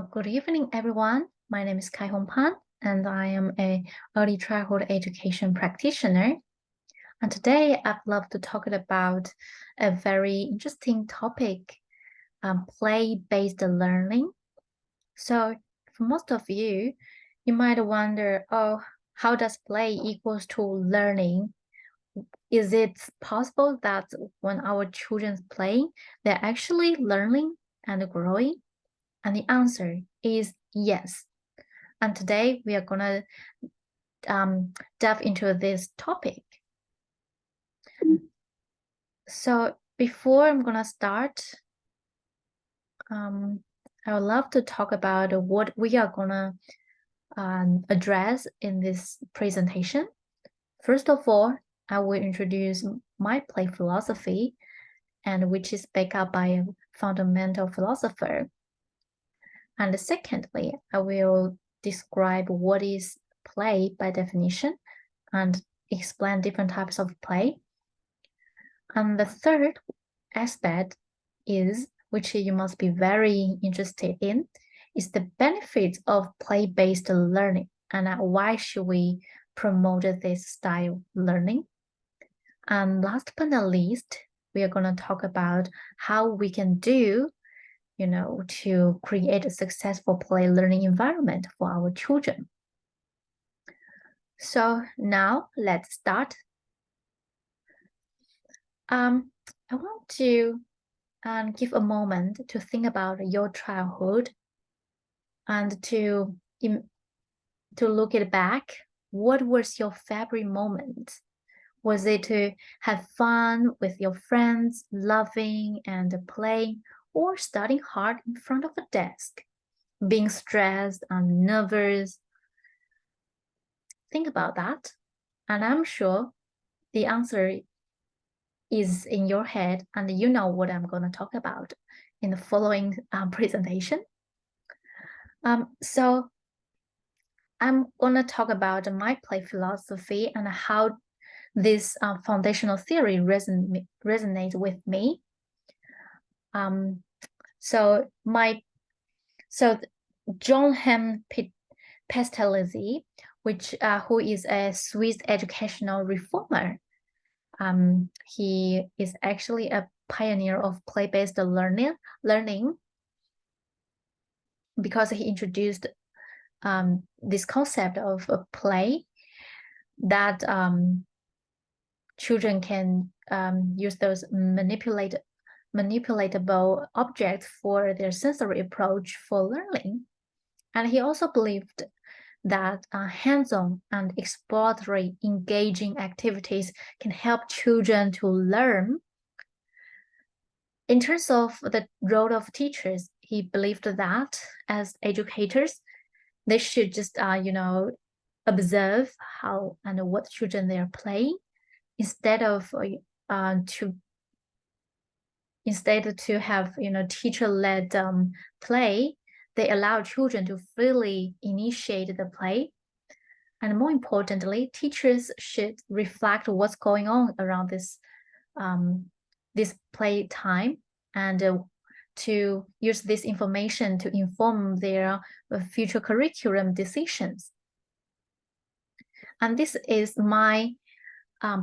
Good evening, everyone. My name is Kai Hong Pan, and I am a early childhood education practitioner. And today, I'd love to talk about a very interesting topic, play-based learning. So, for most of you, you might wonder, oh, how does play equals to learning? Is it possible that when our children play, they're actually learning and growing? And the answer is yes. And today we are gonna delve into this topic. So before I'm gonna start, I would love to talk about what we are gonna address in this presentation. First of all, I will introduce my play philosophy, and which is backed up by a fundamental philosopher. And secondly, I will describe what is play by definition and explain different types of play. And the third aspect is, which you must be very interested in, is the benefits of play-based learning and why should we promote this style learning. And last but not least, we are going to talk about how we can do to create a successful play learning environment for our children. So now let's start. I want to give a moment to think about your childhood and to look it back. What was your favorite moment? Was it to have fun with your friends, laughing and playing, or studying hard in front of a desk, being stressed and nervous? Think about that, and I'm sure the answer is in your head, and you know what I'm going to talk about in the following presentation. So I'm going to talk about my play philosophy and how this foundational theory resonates with me. So John Hem Pestalozzi, who is a Swiss educational reformer, he is actually a pioneer of play-based learning because he introduced this concept of a play that children can use those manipulatable objects for their sensory approach for learning. And he also believed that hands-on and exploratory engaging activities can help children to learn. In terms of the role of teachers, he believed that as educators, they should just observe how and what children they are playing instead to have teacher-led play. They allow children to freely initiate the play. And more importantly, teachers should reflect what's going on around this play time and to use this information to inform their future curriculum decisions. And this is my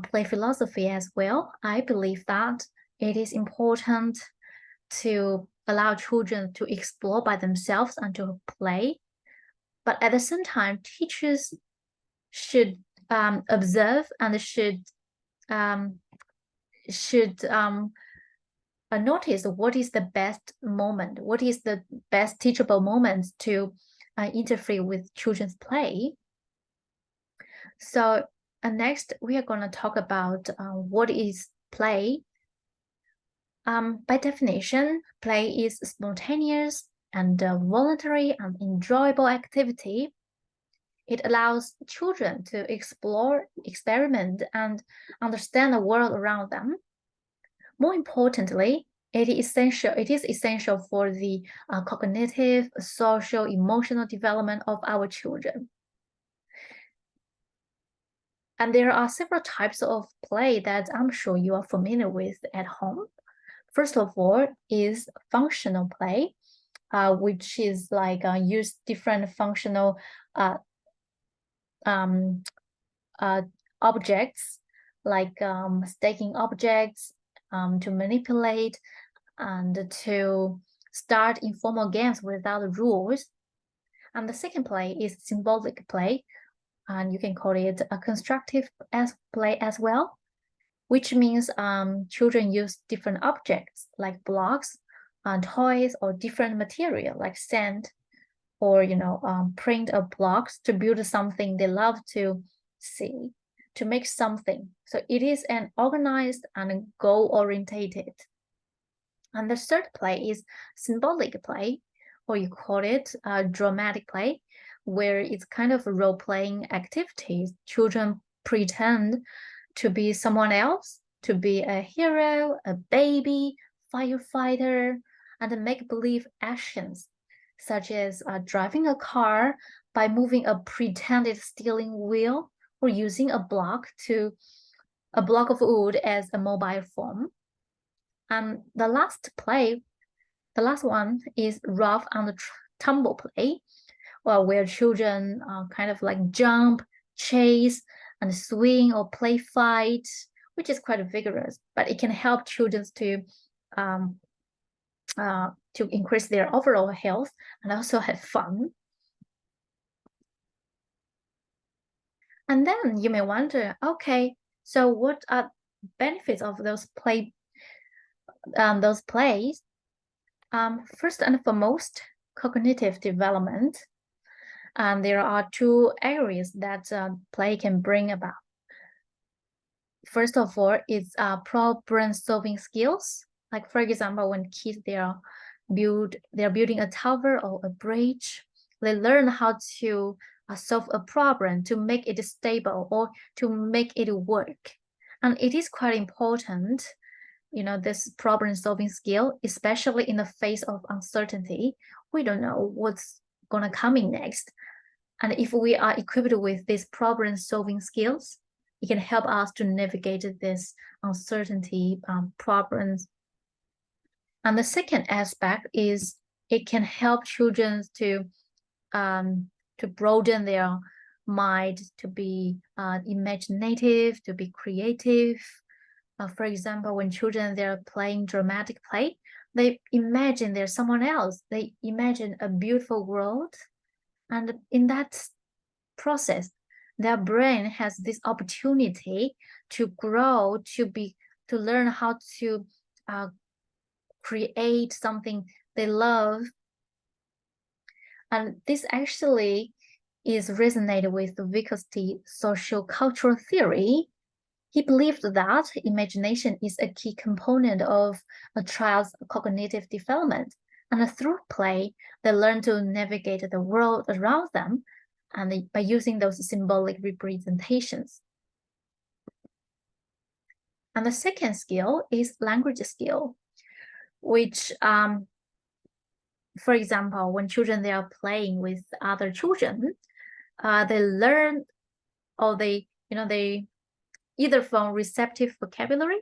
play philosophy as well. I believe that it is important to allow children to explore by themselves and to play. But at the same time, teachers should observe and should notice what is the best moment, what is the best teachable moment to interfere with children's play. So next, we are going to talk about what is play. By definition, play is spontaneous and voluntary and enjoyable activity. It allows children to explore, experiment, and understand the world around them. More importantly, it is essential for the cognitive, social, emotional development of our children. And there are several types of play that I'm sure you are familiar with at home. First of all is functional play, which is like use different functional um, objects, like staking objects to manipulate and to start informal games without rules. And the second play is symbolic play, and you can call it a constructive play as well, which means children use different objects like blocks, toys, or different material like sand, or print of blocks to build something they love to see, to make something. So it is an organized and goal-orientated. And the third play is symbolic play, or you call it dramatic play, where it's kind of role-playing activities. Children pretend to be someone else, to be a hero, a baby, firefighter, and make-believe actions, such as driving a car by moving a pretended steering wheel, or using a block of wood as a mobile phone. And the last one is rough and tumble play, where children kind of like jump, chase, and swing or play fight, which is quite vigorous, but it can help children to increase their overall health and also have fun. And then you may wonder, okay, so what are benefits of those plays? First and foremost, cognitive development. And there are two areas that play can bring about. First of all, it's problem-solving skills. Like for example, when kids they're building a tower or a bridge, they learn how to solve a problem, to make it stable or to make it work. And it is quite important, this problem-solving skill, especially in the face of uncertainty. We don't know what's gonna come in next. And if we are equipped with these problem-solving skills, it can help us to navigate this uncertainty problems. And the second aspect is it can help children to broaden their mind, to be imaginative, to be creative. For example, when children they're playing dramatic play, they imagine there's someone else. They imagine a beautiful world. And in that process, their brain has this opportunity to grow, to learn how to create something they love. And this actually is resonated with the Vygotsky social cultural theory. He believed that imagination is a key component of a child's cognitive development. And through play, they learn to navigate the world around them and by using those symbolic representations. And the second skill is language skill, which, for example, when children they are playing with other children, they learn, or they either from receptive vocabulary,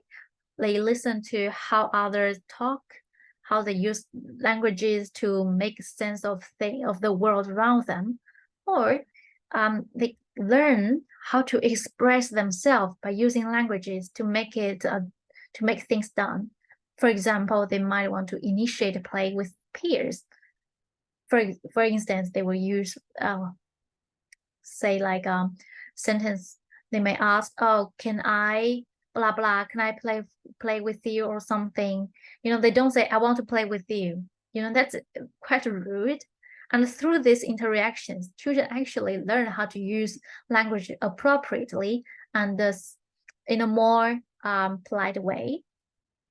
they listen to how others talk, how they use languages to make sense of the world around them, or they learn how to express themselves by using languages to make things done. For example, they might want to initiate a play with peers. For instance, they will use say like sentence. They may ask, "Oh, can I blah blah? Can I play with you or something?" They don't say, "I want to play with you." That's quite rude. And through these interactions, children actually learn how to use language appropriately and thus in a more polite way,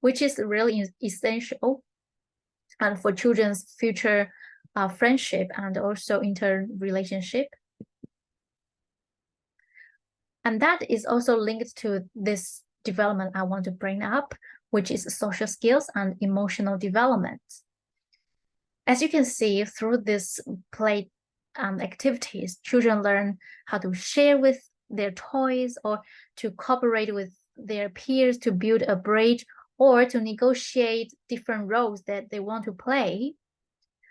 which is really essential and for children's future friendship and also interrelationship. And that is also linked to this development I want to bring up, which is social skills and emotional development. As you can see, through this play activities, children learn how to share with their toys or to cooperate with their peers to build a bridge or to negotiate different roles that they want to play.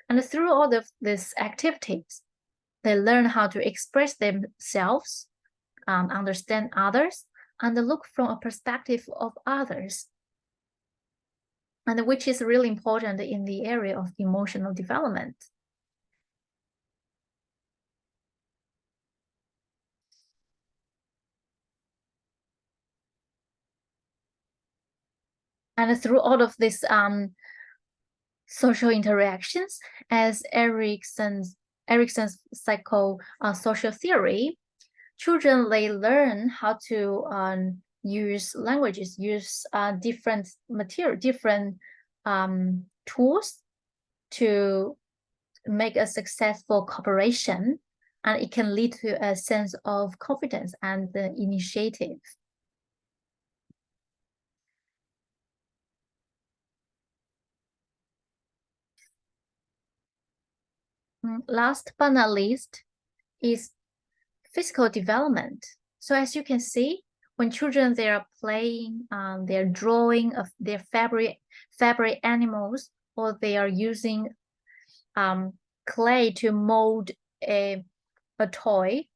And through all of these activities, they learn how to express themselves, understand others, and look from a perspective of others, and which is really important in the area of emotional development. And through all of these social interactions, as Erickson's social theory, children, they learn how to use languages, use different tools to make a successful cooperation, and it can lead to a sense of confidence and initiative. Last but not least is physical development. So as you can see, when children, they are playing, they're drawing of their fabric animals, or they are using clay to mold a toy,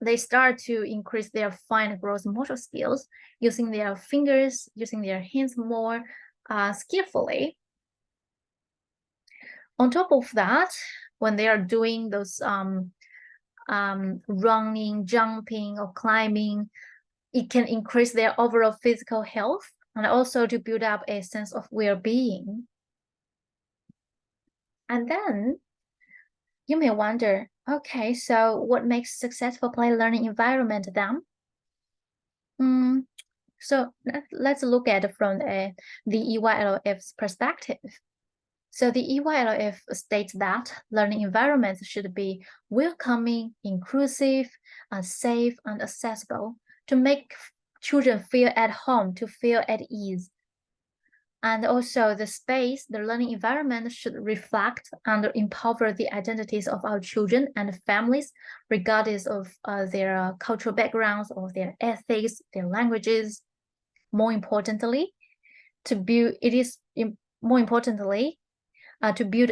they start to increase their fine gross motor skills, using their fingers, using their hands more skillfully. On top of that, when they are doing those running, jumping, or climbing, it can increase their overall physical health and also to build up a sense of well-being. And then you may wonder, okay, so what makes successful play learning environment then? So let's look at it from the EYLF's perspective. So the EYLF states that learning environments should be welcoming, inclusive, safe, and accessible to make children feel at home, to feel at ease. And also the learning environment should reflect and empower the identities of our children and families, regardless of their cultural backgrounds or their ethics, their languages. More importantly, to build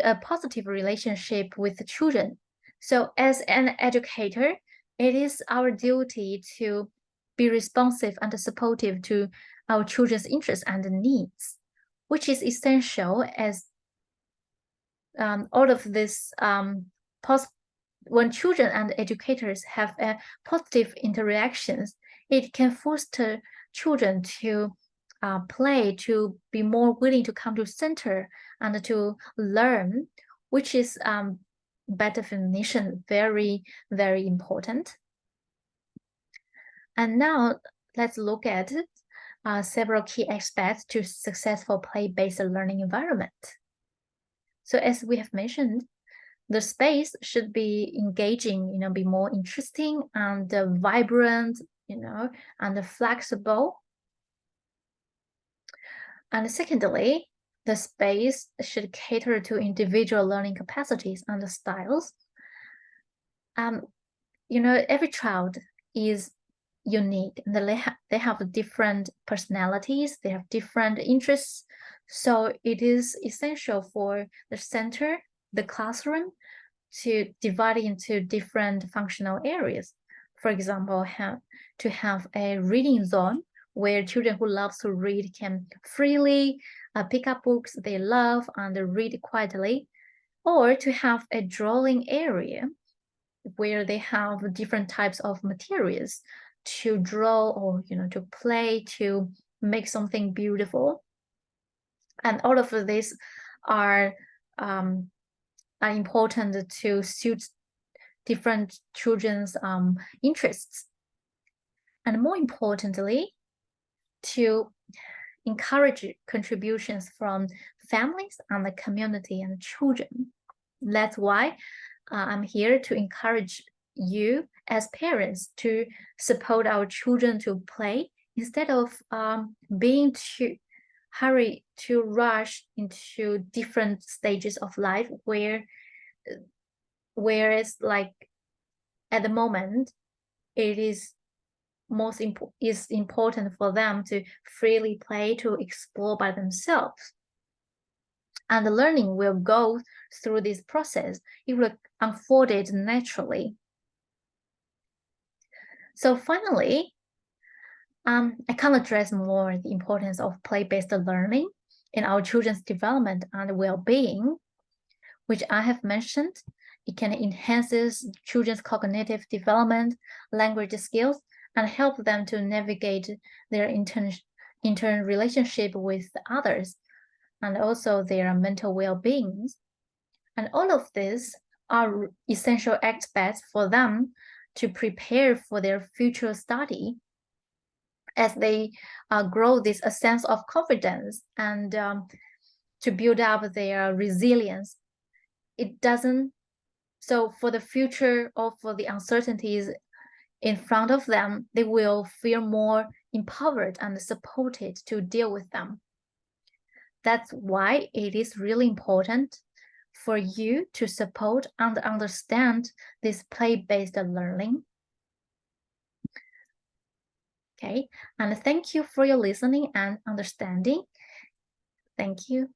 a positive relationship with the children. So as an educator, it is our duty to be responsive and supportive to our children's interests and needs, which is essential as all of this when children and educators have positive interactions, it can foster children to play, to be more willing to come to center and to learn, which is by definition very, very important. And now let's look at several key aspects to successful play-based learning environment. So as we have mentioned, the space should be engaging, be more interesting and vibrant, and flexible. And secondly, the space should cater to individual learning capacities and styles. Every child is unique, and they have different personalities, they have different interests. So it is essential for the center, the classroom, to divide into different functional areas. For example, to have a reading zone where children who love to read can freely pick up books they love and read quietly, or to have a drawing area where they have different types of materials to draw or to play, to make something beautiful. And all of these are important to suit different children's interests. And more importantly, to encourage contributions from families and the community and children. That's why I'm here to encourage you as parents to support our children to play instead of being too hurry to rush into different stages of life whereas like at the moment it is important for them to freely play, to explore by themselves. and the learning will go through this process. It will unfold it naturally. So finally, I can address more the importance of play-based learning in our children's development and well-being, which I have mentioned. It can enhance children's cognitive development, language skills, and help them to navigate their internal relationship with others, and also their mental well-being. And all of these are essential aspects for them to prepare for their future study as they grow this a sense of confidence and to build up their resilience. It doesn't, so for the future or for the uncertainties in front of them, they will feel more empowered and supported to deal with them. That's why it is really important for you to support and understand this play-based learning. Okay, and thank you for your listening and understanding. Thank you.